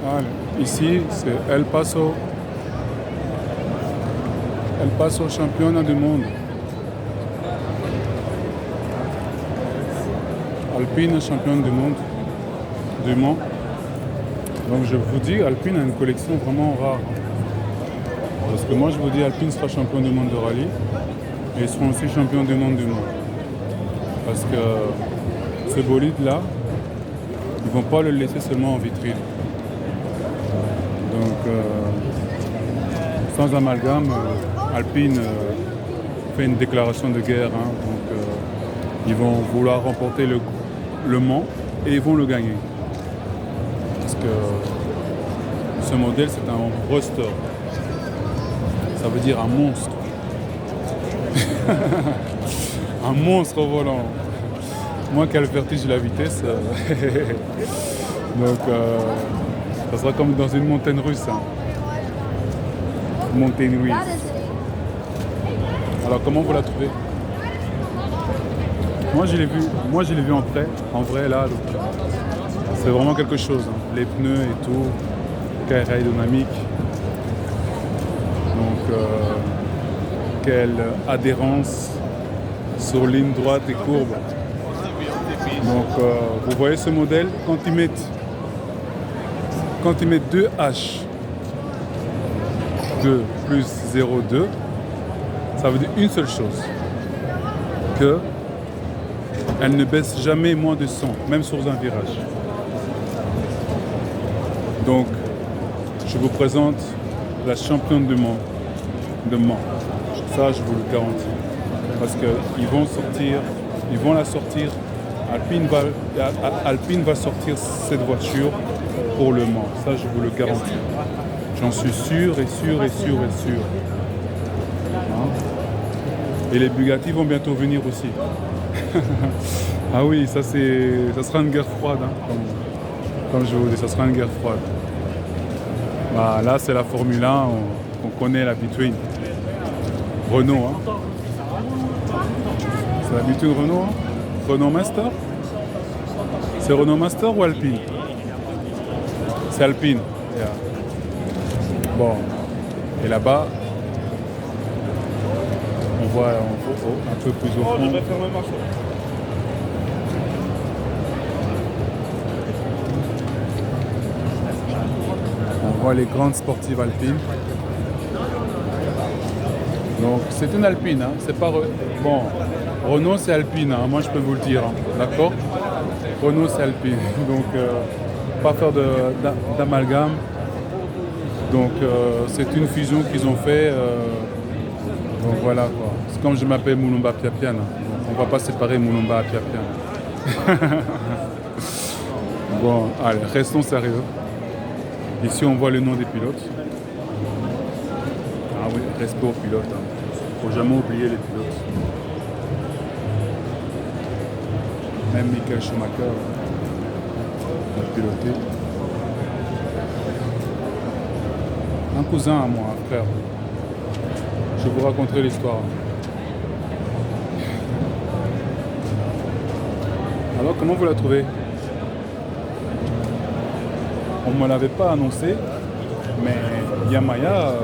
Voilà. Ici, c'est El Paso championnat du monde. Alpine championne du monde, du Mans. Donc je vous dis, Alpine a une collection vraiment rare. Parce que moi je vous dis, Alpine sera champion du monde de rallye et ils seront aussi champions du monde du Mans. Parce que ce bolide-là, ils ne vont pas le laisser seulement en vitrine. Donc sans amalgame, Alpine fait une déclaration de guerre. Hein. Donc ils vont vouloir remporter le Mans et ils vont le gagner. Parce que ce modèle, c'est un roadster. Ça veut dire un monstre. Un monstre au volant. Moi qui ai le vertige de la vitesse, donc ça sera comme dans une montagne russe. Hein. Montagne russe. Alors comment vous la trouvez? Moi je l'ai vu en vrai là. Donc, c'est vraiment quelque chose. Hein. Les pneus et tout, quelle aérodynamique. Donc quelle adhérence sur ligne droite et courbe. Donc vous voyez ce modèle, quand ils mettent 2 H 2 plus 0,2, ça veut dire une seule chose, que elle ne baisse jamais moins de 100, même sur un virage. Donc je vous présente la championne du monde de Mans. Ça je vous le garantis. Parce qu'ils vont la sortir. Alpine va sortir cette voiture pour le Mans. Ça, je vous le garantis. J'en suis sûr et sûr et sûr et sûr. Hein? Et les Bugatti vont bientôt venir aussi. Ah oui, ça sera une guerre froide. Hein, comme je vous dis, ça sera une guerre froide. Bah, là, c'est la Formule 1. On connaît la between. Renault. Hein? C'est la between Renault. Hein? Renault Master? C'est Renault Master ou Alpine? C'est Alpine. Yeah. Bon. Et là-bas, on voit un peu plus au fond. On voit les grandes sportives alpines. Donc c'est une Alpine, hein. C'est pas... Bon, Renault c'est Alpine, hein. Moi je peux vous le dire, hein. D'accord? Renault c'est Alpine, donc pas faire d'amalgame. Donc c'est une fusion qu'ils ont fait, donc voilà quoi. C'est comme je m'appelle Moulumba Piapian, hein. On va pas séparer Moulumba à Piapian. Bon, allez, restons sérieux. Ici on voit le nom des pilotes. Ah oui, respect aux pilotes. Hein. Faut jamais oublier les pilotes. Même Michael Schumacher a piloté. Un cousin à moi, un frère. Je vous raconterai l'histoire. Alors, comment vous la trouvez? On ne me l'avait pas annoncé, mais Yamaha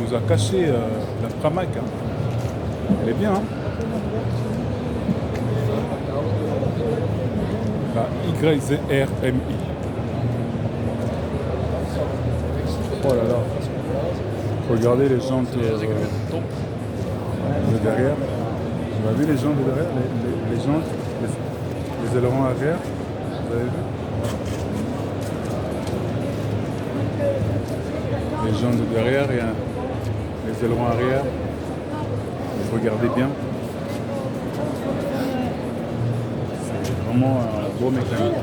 nous a caché la Pramac. Hein. Elle est bien, hein? La YZR-MI. Oh là là. Regardez les jantes de derrière. Vous avez vu les jantes de derrière? Les jantes, les ailerons arrière. Vous avez vu? Les jantes de derrière et les ailerons arrière. Regardez bien. C'est vraiment un beau mécanique.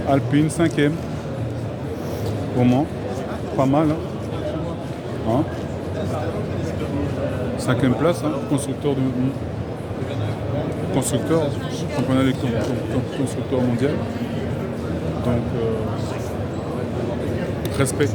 Alpine 5e. Comment? Pas mal. Hein? 5e place, hein? Constructeur championnat des constructeurs mondial. Donc, respect.